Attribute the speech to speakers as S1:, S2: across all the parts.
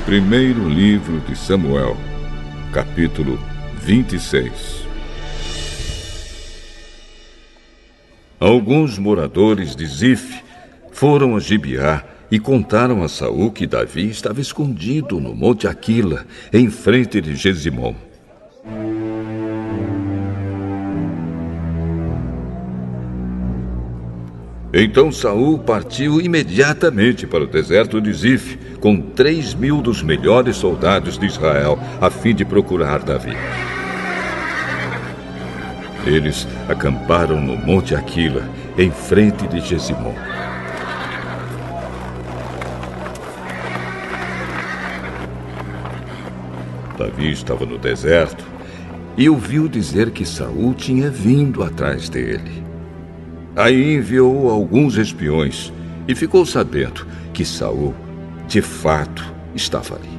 S1: Primeiro livro de Samuel, capítulo 26. Alguns moradores de Zif foram a Gibeá e contaram a Saul que Davi estava escondido no Monte Aquila, em frente de Gesimom. Então Saul partiu imediatamente para o deserto de Zif, com 3.000 dos melhores soldados de Israel, a fim de procurar Davi. Eles acamparam no Monte Aquila, em frente de Gesimom. Davi estava no deserto e ouviu dizer que Saul tinha vindo atrás dele. Aí enviou alguns espiões e ficou sabendo que Saul, de fato, estava ali.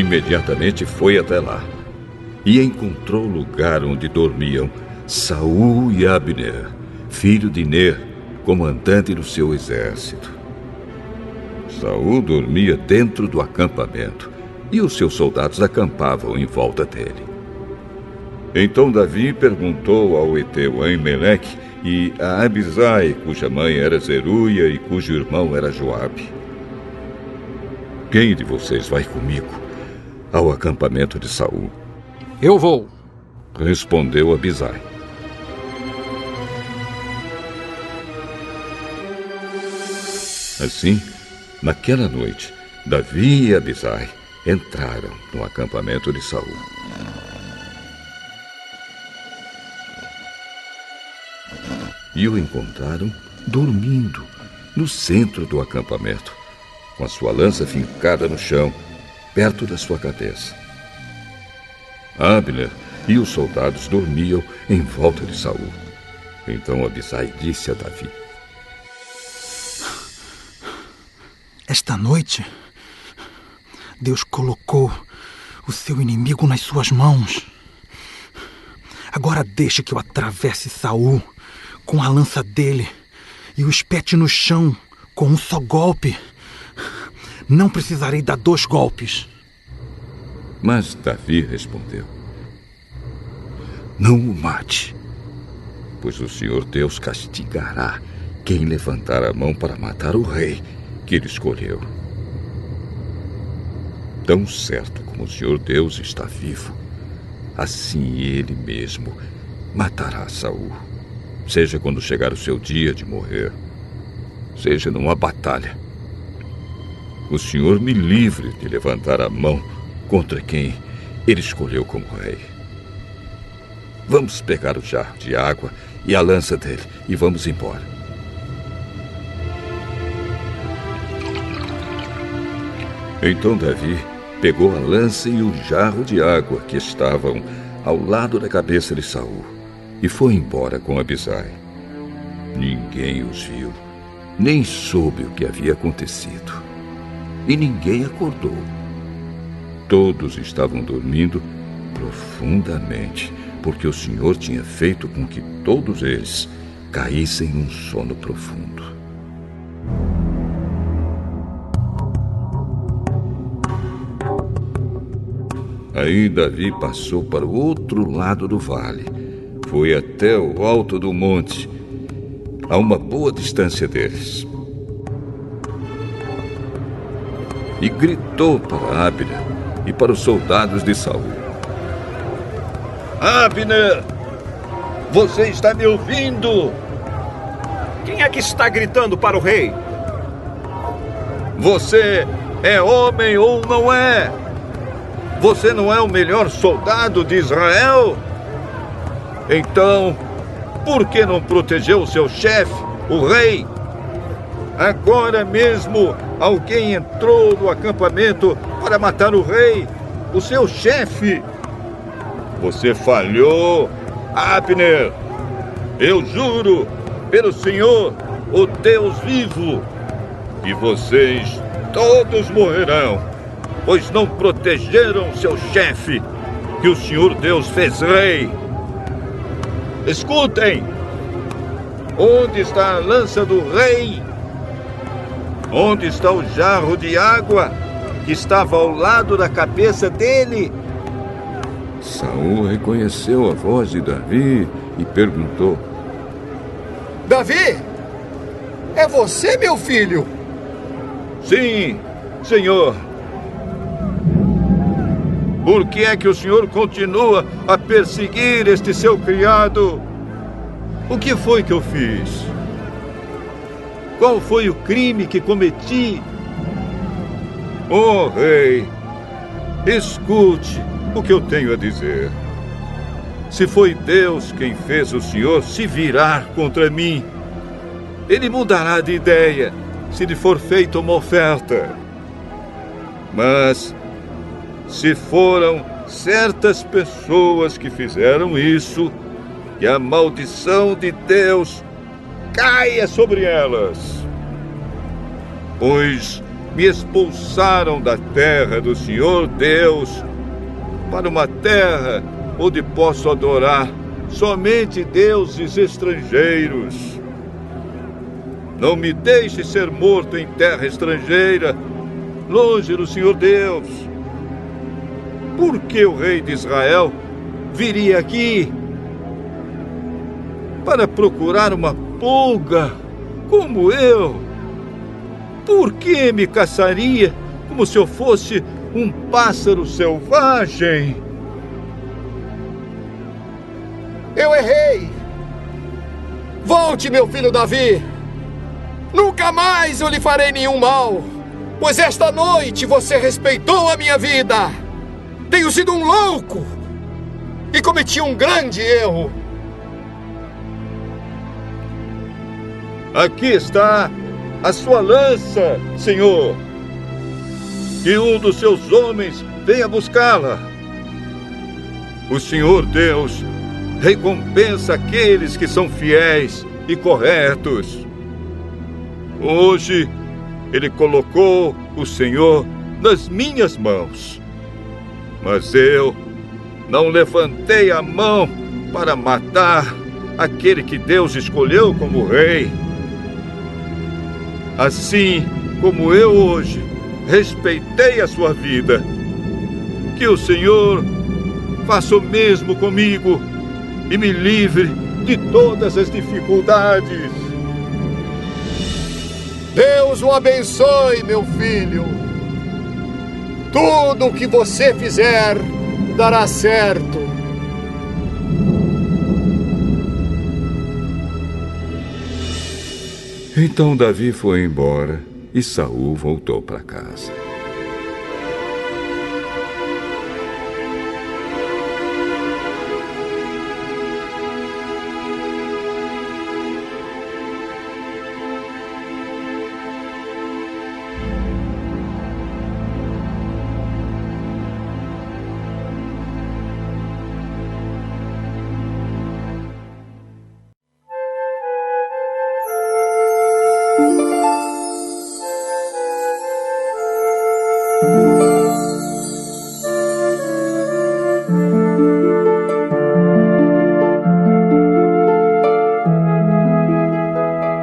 S1: Imediatamente foi até lá e encontrou o lugar onde dormiam Saul e Abner, filho de Ner, comandante do seu exército. Saul dormia dentro do acampamento e os seus soldados acampavam em volta dele. Então Davi perguntou ao heteu Aimeleque e a Abisai, cuja mãe era Zeruia e cujo irmão era Joabe: quem de vocês vai comigo ao acampamento de Saul?
S2: Eu vou,
S1: respondeu Abisai. Assim, naquela noite, Davi e Abisai entraram no acampamento de Saul. E o encontraram dormindo no centro do acampamento, com a sua lança fincada no chão, perto da sua cabeça. Abner e os soldados dormiam em volta de Saul. Então Abisai disse a Davi:
S2: esta noite, Deus colocou o seu inimigo nas suas mãos. Agora deixe que eu atravesse Saul com a lança dele e o espete no chão com um só golpe. Não precisarei dar 2 golpes.
S1: Mas Davi respondeu: não o mate, pois o Senhor Deus castigará quem levantar a mão para matar o rei que ele escolheu. Tão certo como o Senhor Deus está vivo, assim ele mesmo matará Saul, seja quando chegar o seu dia de morrer, seja numa batalha. O Senhor me livre de levantar a mão contra quem ele escolheu como rei. Vamos pegar o jarro de água e a lança dele e vamos embora. Então Davi pegou a lança e o jarro de água que estavam ao lado da cabeça de Saul e foi embora com Abisai. Ninguém os viu, nem soube o que havia acontecido. E ninguém acordou. Todos estavam dormindo profundamente, porque o Senhor tinha feito com que todos eles caíssem em um sono profundo. Aí Davi passou para o outro lado do vale. Foi até o alto do monte, a uma boa distância deles. E gritou para Abner e para os soldados de Saul: Abner, você está me ouvindo?
S3: Quem é que está gritando para o rei?
S1: Você é homem ou não é? Você não é o melhor soldado de Israel? Então, por que não protegeu o seu chefe, o rei? Agora mesmo, alguém entrou no acampamento para matar o rei, o seu chefe. Você falhou, Abner. Eu juro, pelo Senhor, o Deus vivo, que vocês todos morrerão, pois não protegeram seu chefe, que o Senhor Deus fez rei. Escutem! Onde está a lança do rei? Onde está o jarro de água que estava ao lado da cabeça dele?
S4: Saul reconheceu a voz de Davi e perguntou:
S5: Davi, é você, meu filho?
S1: Sim, senhor. Por que é que o senhor continua a perseguir este seu criado? O que foi que eu fiz? Qual foi o crime que cometi? Oh, rei, escute o que eu tenho a dizer. Se foi Deus quem fez o senhor se virar contra mim, ele mudará de ideia se lhe for feita uma oferta. Mas se foram certas pessoas que fizeram isso, que a maldição de Deus caia sobre elas. Pois me expulsaram da terra do Senhor Deus para uma terra onde posso adorar somente deuses estrangeiros. Não me deixe ser morto em terra estrangeira, longe do Senhor Deus. Por que o rei de Israel viria aqui para procurar uma pulga como eu? Por que me caçaria como se eu fosse um pássaro selvagem?
S5: Eu errei! Volte, meu filho Davi! Nunca mais eu lhe farei nenhum mal, pois esta noite você respeitou a minha vida! Tenho sido um louco e cometi um grande erro.
S1: Aqui está a sua lança, senhor. Que um dos seus homens venha buscá-la. O Senhor Deus recompensa aqueles que são fiéis e corretos. Hoje, Ele colocou o Senhor nas minhas mãos. Mas eu não levantei a mão para matar aquele que Deus escolheu como rei. Assim como eu hoje respeitei a sua vida, que o Senhor faça o mesmo comigo e me livre de todas as dificuldades.
S5: Deus o abençoe, meu filho. Tudo o que você fizer dará certo.
S4: Então Davi foi embora e Saul voltou para casa.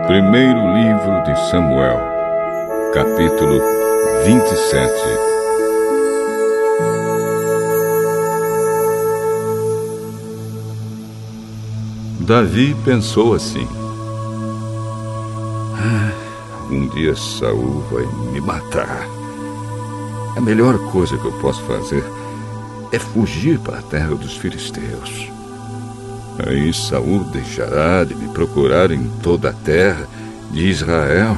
S4: Primeiro livro de Samuel, capítulo 27. Davi pensou assim: um dia Saul vai me matar. A melhor coisa que eu posso fazer é fugir para a terra dos filisteus. Aí Saul deixará de me procurar em toda a terra de Israel,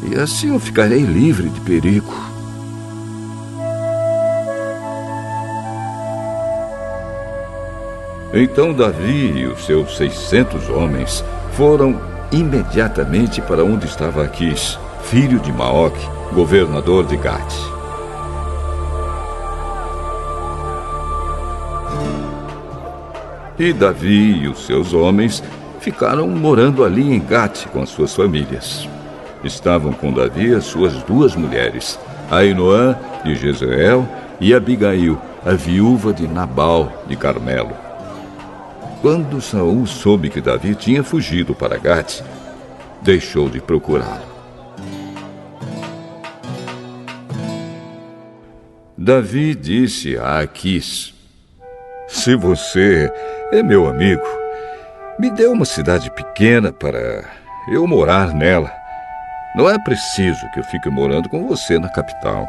S4: e assim eu ficarei livre de perigo. Então Davi e os seus 600 homens foram imediatamente para onde estava Aquis, filho de Maoque, governador de Gate. E Davi e os seus homens ficaram morando ali em Gate com as suas famílias. Estavam com Davi as suas 2 mulheres, Ainoã de Jezreel e Abigail, a viúva de Nabal de Carmelo. Quando Saul soube que Davi tinha fugido para Gate, deixou de procurá-lo. Davi disse a Aquis: se você é meu amigo, me dê uma cidade pequena para eu morar nela. Não é preciso que eu fique morando com você na capital.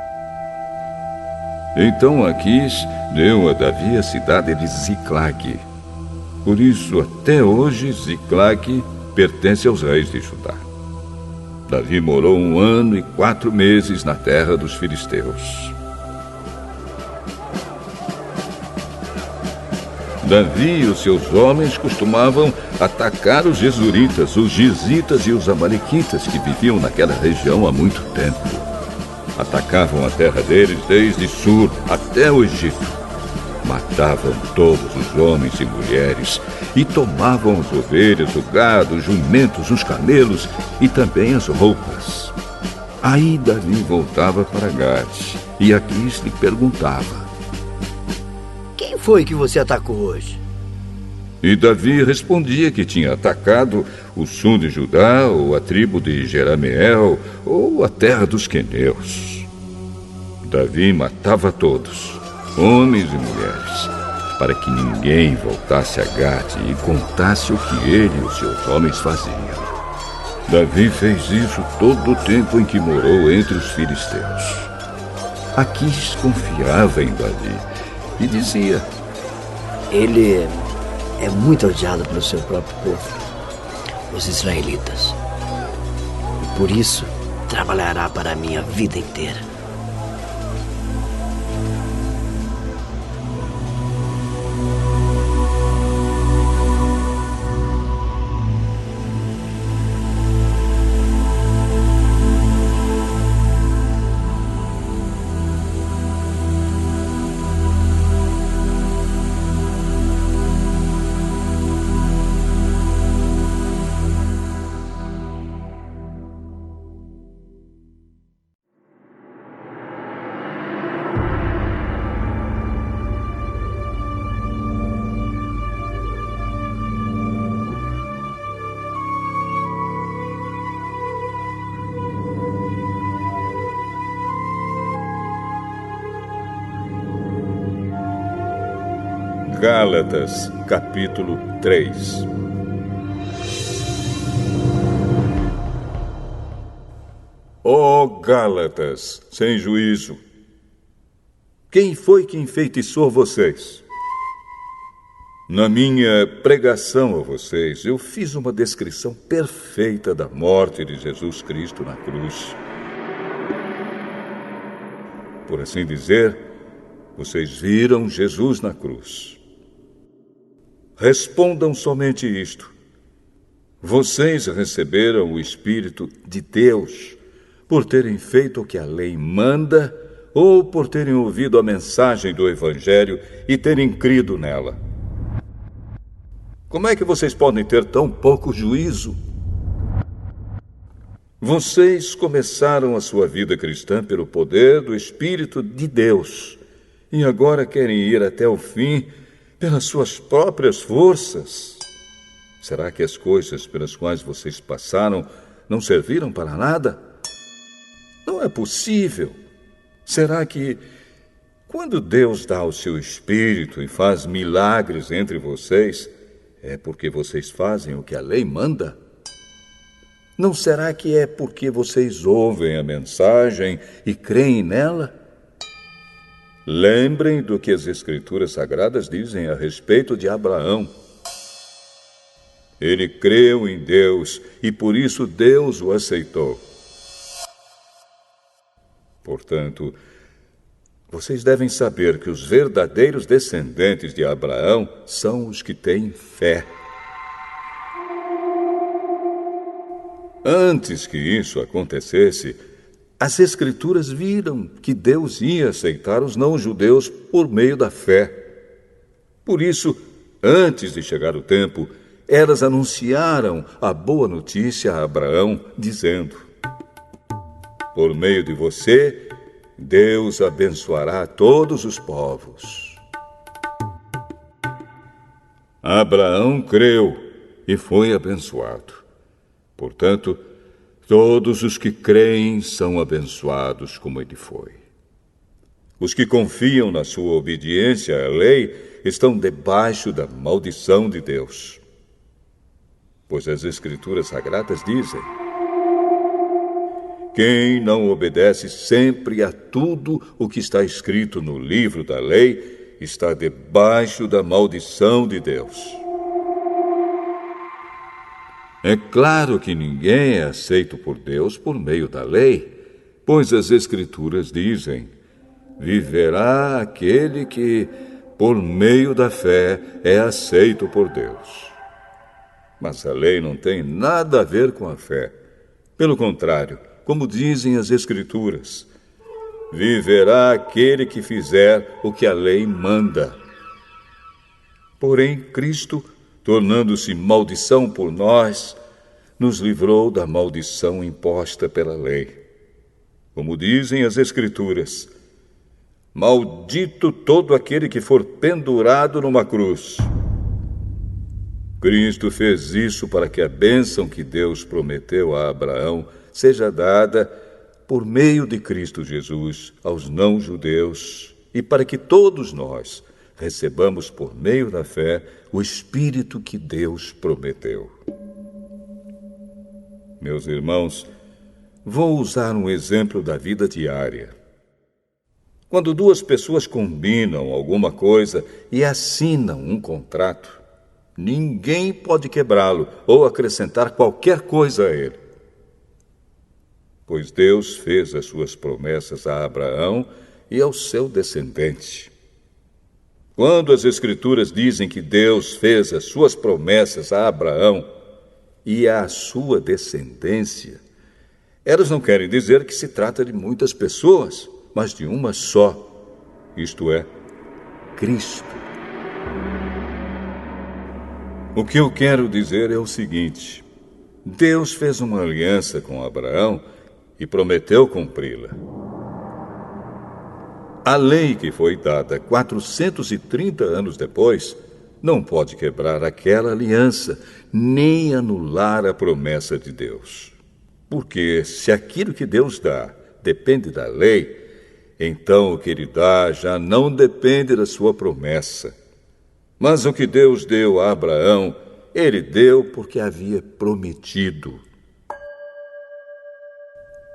S4: Então Aquis deu a Davi a cidade de Ziclague. Por isso, até hoje, Ziclague pertence aos reis de Judá. Davi morou 1 ano e 4 meses na terra dos filisteus. Davi e os seus homens costumavam atacar os Gesuritas, os Gizitas e os Amalequitas que viviam naquela região há muito tempo. Atacavam a terra deles desde Sur até o Egito. Matavam todos os homens e mulheres e tomavam as ovelhas, o gado, os jumentos, os camelos e também as roupas. Aí Davi voltava para Gade e Aquis lhe perguntava:
S6: quem foi que você atacou hoje?
S4: E Davi respondia que tinha atacado o sul de Judá, ou a tribo de Jerameel, ou a terra dos queneus. Davi matava todos, homens e mulheres, para que ninguém voltasse a Gade e contasse o que ele e os seus homens faziam. Davi fez isso todo o tempo em que morou entre os filisteus. Aquis confiava em Davi e dizia:
S6: Ele é muito odiado pelo seu próprio povo, os israelitas. E por isso, trabalhará para mim a vida inteira.
S4: Gálatas, capítulo 3. Ó Gálatas, sem juízo! Quem foi que enfeitiçou vocês? Na minha pregação a vocês, eu fiz uma descrição perfeita da morte de Jesus Cristo na cruz. Por assim dizer, vocês viram Jesus na cruz. Respondam somente isto: vocês receberam o Espírito de Deus por terem feito o que a lei manda ou por terem ouvido a mensagem do Evangelho e terem crido nela? Como é que vocês podem ter tão pouco juízo? Vocês começaram a sua vida cristã pelo poder do Espírito de Deus e agora querem ir até o fim pelas suas próprias forças. Será que as coisas pelas quais vocês passaram não serviram para nada? Não é possível. Será que, quando Deus dá o seu Espírito e faz milagres entre vocês, é porque vocês fazem o que a lei manda? Não será que é porque vocês ouvem a mensagem e creem nela? Lembrem do que as Escrituras Sagradas dizem a respeito de Abraão. Ele creu em Deus e por isso Deus o aceitou. Portanto, vocês devem saber que os verdadeiros descendentes de Abraão são os que têm fé. Antes que isso acontecesse, as Escrituras viram que Deus ia aceitar os não-judeus por meio da fé. Por isso, antes de chegar o tempo, elas anunciaram a boa notícia a Abraão, dizendo: por meio de você, Deus abençoará todos os povos. Abraão creu e foi abençoado. Portanto, todos os que creem são abençoados como ele foi. Os que confiam na sua obediência à lei estão debaixo da maldição de Deus. Pois as Escrituras Sagradas dizem: quem não obedece sempre a tudo o que está escrito no livro da lei está debaixo da maldição de Deus. É claro que ninguém é aceito por Deus por meio da lei, pois as Escrituras dizem: viverá aquele que, por meio da fé, é aceito por Deus. Mas a lei não tem nada a ver com a fé. Pelo contrário, como dizem as Escrituras, viverá aquele que fizer o que a lei manda. Porém, Cristo, tornando-se maldição por nós, nos livrou da maldição imposta pela lei. Como dizem as Escrituras: maldito todo aquele que for pendurado numa cruz. Cristo fez isso para que a bênção que Deus prometeu a Abraão seja dada por meio de Cristo Jesus aos não-judeus e para que todos nós recebamos por meio da fé o Espírito que Deus prometeu. Meus irmãos, vou usar um exemplo da vida diária. Quando duas pessoas combinam alguma coisa e assinam um contrato, ninguém pode quebrá-lo ou acrescentar qualquer coisa a ele. Pois Deus fez as suas promessas a Abraão e ao seu descendente. Quando as Escrituras dizem que Deus fez as suas promessas a Abraão e à sua descendência, elas não querem dizer que se trata de muitas pessoas, mas de uma só, isto é, Cristo. O que eu quero dizer é o seguinte: Deus fez uma aliança com Abraão e prometeu cumpri-la. A lei que foi dada 430 anos depois não pode quebrar aquela aliança, nem anular a promessa de Deus. Porque se aquilo que Deus dá depende da lei, então o que Ele dá já não depende da sua promessa. Mas o que Deus deu a Abraão, Ele deu porque havia prometido.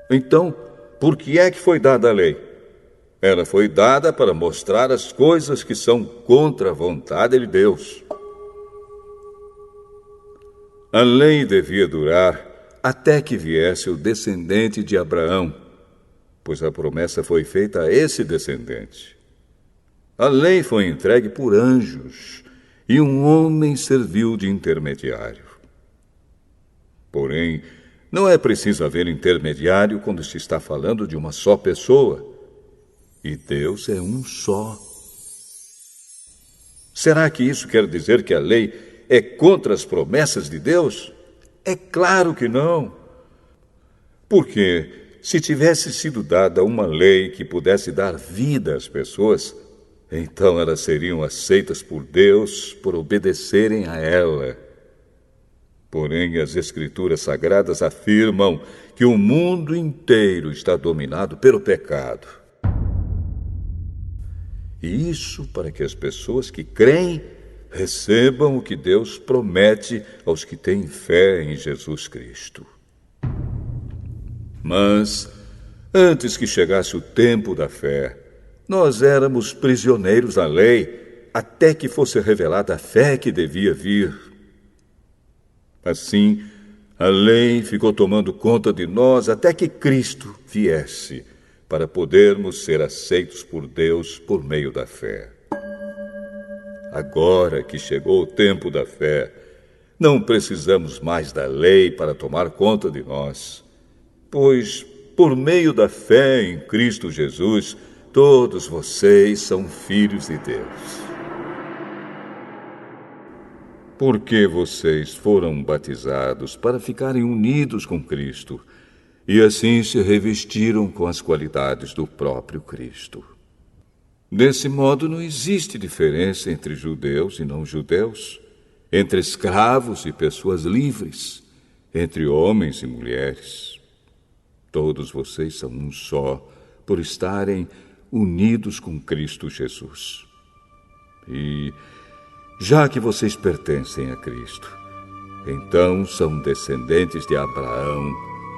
S4: Então, por que é que foi dada a lei? Ela foi dada para mostrar as coisas que são contra a vontade de Deus. A lei devia durar até que viesse o descendente de Abraão, pois a promessa foi feita a esse descendente. A lei foi entregue por anjos e um homem serviu de intermediário. Porém, não é preciso haver intermediário quando se está falando de uma só pessoa. E Deus é um só. Será que isso quer dizer que a lei é contra as promessas de Deus? É claro que não. Porque se tivesse sido dada uma lei que pudesse dar vida às pessoas, então elas seriam aceitas por Deus por obedecerem a ela. Porém, as Escrituras Sagradas afirmam que o mundo inteiro está dominado pelo pecado. E isso para que as pessoas que creem recebam o que Deus promete aos que têm fé em Jesus Cristo. Mas, antes que chegasse o tempo da fé, nós éramos prisioneiros da lei, até que fosse revelada a fé que devia vir. Assim, a lei ficou tomando conta de nós até que Cristo viesse, para podermos ser aceitos por Deus por meio da fé. Agora que chegou o tempo da fé, não precisamos mais da lei para tomar conta de nós, pois, por meio da fé em Cristo Jesus, todos vocês são filhos de Deus. Porque vocês foram batizados para ficarem unidos com Cristo, e assim se revestiram com as qualidades do próprio Cristo. Desse modo, não existe diferença entre judeus e não-judeus, entre escravos e pessoas livres, entre homens e mulheres. Todos vocês são um só, por estarem unidos com Cristo Jesus. E, já que vocês pertencem a Cristo, então são descendentes de Abraão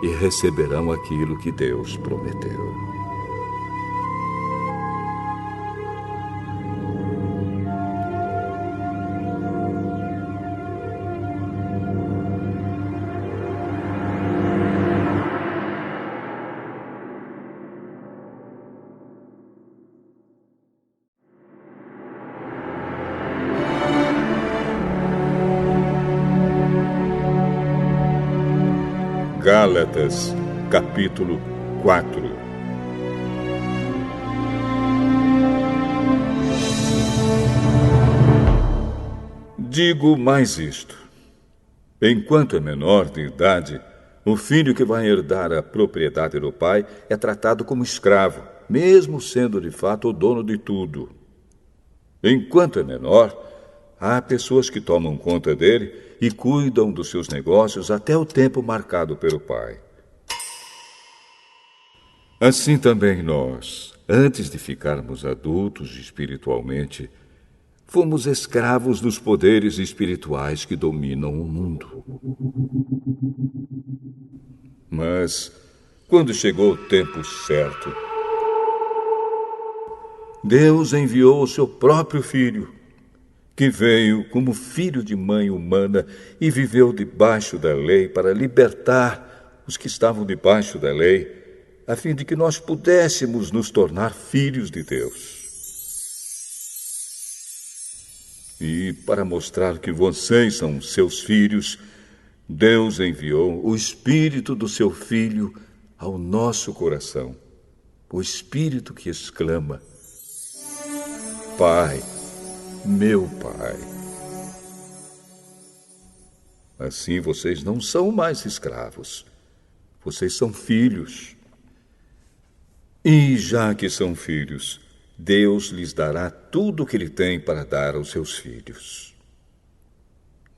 S4: e receberão aquilo que Deus prometeu. Gálatas, capítulo 4. Digo mais isto: enquanto é menor de idade, o filho que vai herdar a propriedade do pai é tratado como escravo, mesmo sendo de fato o dono de tudo. Enquanto é menor, há pessoas que tomam conta dele e cuidam dos seus negócios até o tempo marcado pelo pai. Assim também nós, antes de ficarmos adultos espiritualmente, fomos escravos dos poderes espirituais que dominam o mundo. Mas, quando chegou o tempo certo, Deus enviou o seu próprio Filho, que veio como filho de mãe humana e viveu debaixo da lei para libertar os que estavam debaixo da lei, a fim de que nós pudéssemos nos tornar filhos de Deus. E para mostrar que vocês são seus filhos, Deus enviou o Espírito do seu Filho ao nosso coração, o Espírito que exclama: Pai, meu Pai. Assim vocês não são mais escravos, vocês são filhos. E já que são filhos, Deus lhes dará tudo o que Ele tem para dar aos seus filhos.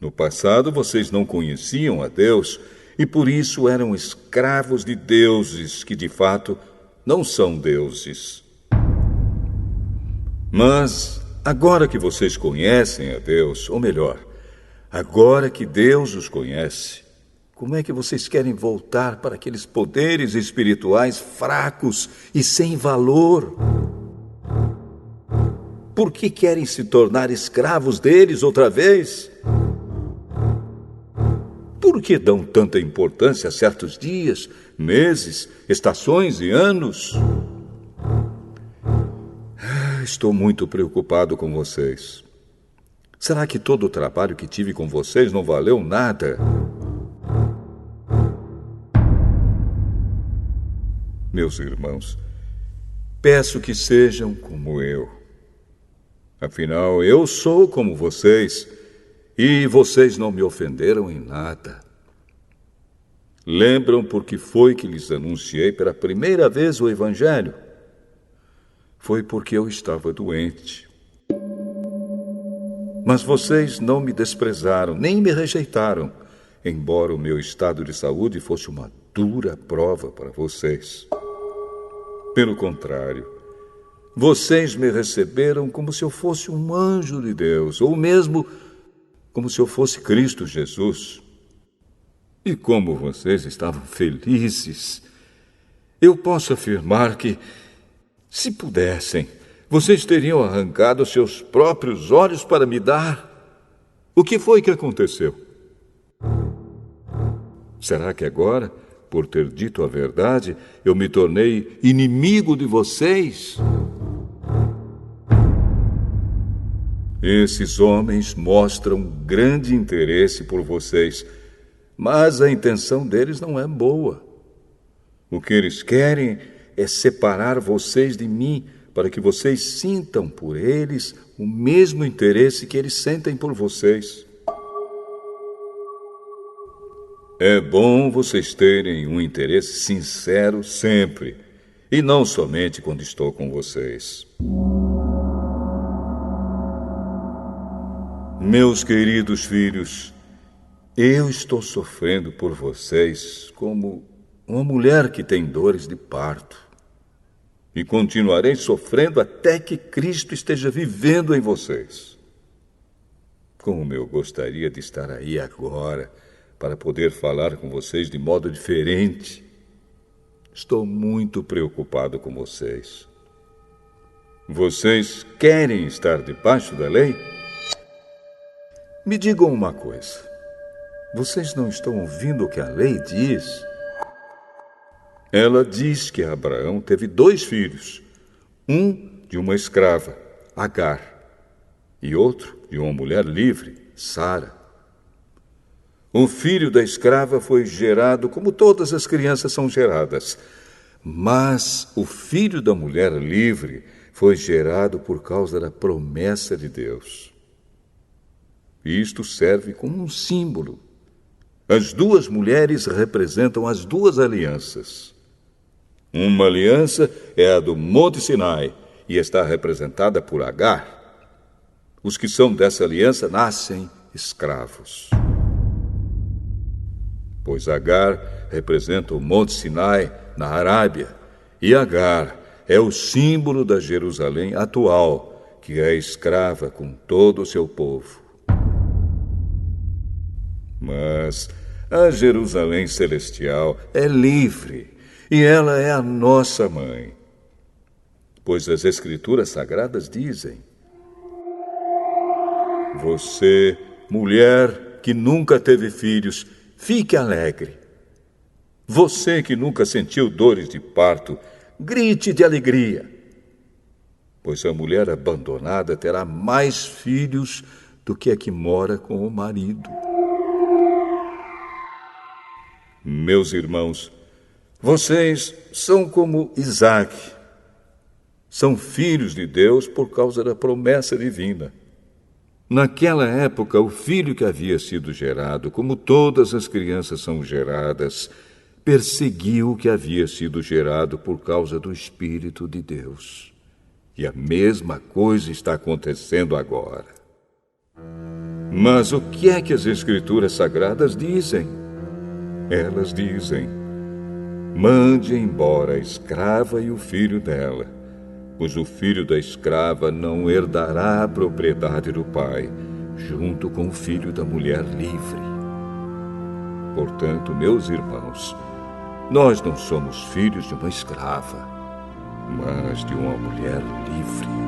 S4: No passado vocês não conheciam a Deus e por isso eram escravos de deuses que de fato não são deuses. Mas agora que vocês conhecem a Deus, ou melhor, agora que Deus os conhece, como é que vocês querem voltar para aqueles poderes espirituais fracos e sem valor? Por que querem se tornar escravos deles outra vez? Por que dão tanta importância a certos dias, meses, estações e anos? Estou muito preocupado com vocês. Será que todo o trabalho que tive com vocês não valeu nada? Meus irmãos, peço que sejam como eu. Afinal, eu sou como vocês e vocês não me ofenderam em nada. Lembram por que foi que lhes anunciei pela primeira vez o Evangelho? Foi porque eu estava doente. Mas vocês não me desprezaram, nem me rejeitaram, embora o meu estado de saúde fosse uma dura prova para vocês. Pelo contrário, vocês me receberam como se eu fosse um anjo de Deus, ou mesmo como se eu fosse Cristo Jesus. E como vocês estavam felizes, eu posso afirmar que, se pudessem, vocês teriam arrancado seus próprios olhos para me dar. O que foi que aconteceu? Será que agora, por ter dito a verdade, eu me tornei inimigo de vocês? Esses homens mostram grande interesse por vocês, mas a intenção deles não é boa. O que eles querem é separar vocês de mim, para que vocês sintam por eles o mesmo interesse que eles sentem por vocês. É bom vocês terem um interesse sincero sempre, e não somente quando estou com vocês. Meus queridos filhos, eu estou sofrendo por vocês como uma mulher que tem dores de parto. e continuarei sofrendo até que Cristo esteja vivendo em vocês. Como eu gostaria de estar aí agora para poder falar com vocês de modo diferente. Estou muito preocupado com vocês. Vocês querem estar debaixo da lei? Me digam uma coisa. Vocês não estão ouvindo o que a lei diz? Ela diz que Abraão teve 2 filhos. Um de uma escrava, Agar, e outro de uma mulher livre, Sara. O filho da escrava foi gerado como todas as crianças são geradas. Mas o filho da mulher livre foi gerado por causa da promessa de Deus. Isto serve como um símbolo. As 2 mulheres representam as 2 alianças. Uma aliança é a do Monte Sinai e está representada por Agar. Os que são dessa aliança nascem escravos. Pois Agar representa o Monte Sinai na Arábia e Agar é o símbolo da Jerusalém atual, que é escrava com todo o seu povo. Mas a Jerusalém celestial é livre e ela é a nossa mãe. Pois as Escrituras Sagradas dizem: você, mulher que nunca teve filhos, fique alegre. Você que nunca sentiu dores de parto, grite de alegria. Pois a mulher abandonada terá mais filhos do que a que mora com o marido. Meus irmãos, vocês são como Isaac. São filhos de Deus por causa da promessa divina. Naquela época, o filho que havia sido gerado, como todas as crianças são geradas, perseguiu o que havia sido gerado por causa do Espírito de Deus. E a mesma coisa está acontecendo agora. Mas o que é que as Escrituras Sagradas dizem? Elas dizem: mande embora a escrava e o filho dela, pois o filho da escrava não herdará a propriedade do pai, junto com o filho da mulher livre. Portanto, meus irmãos, nós não somos filhos de uma escrava, mas de uma mulher livre.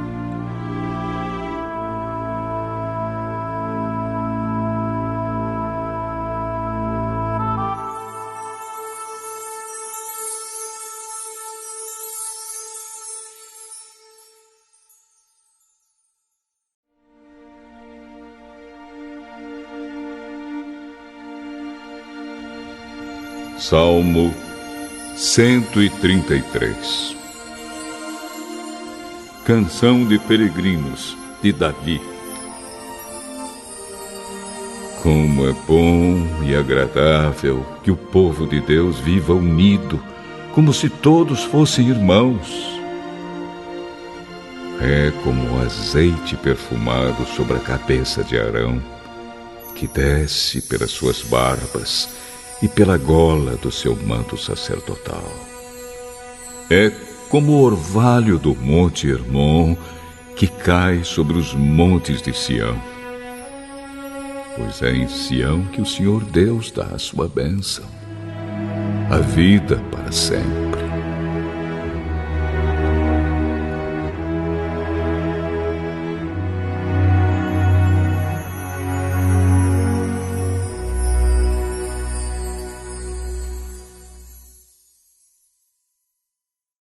S4: Salmo 133. Canção de Peregrinos, de Davi. Como é bom e agradável que o povo de Deus viva unido, como se todos fossem irmãos. É como o azeite perfumado sobre a cabeça de Arão, que desce pelas suas barbas e pela gola do seu manto sacerdotal. É como o orvalho do monte Hermon, que cai sobre os montes de Sião. Pois é em Sião que o Senhor Deus dá a sua bênção, a vida para sempre.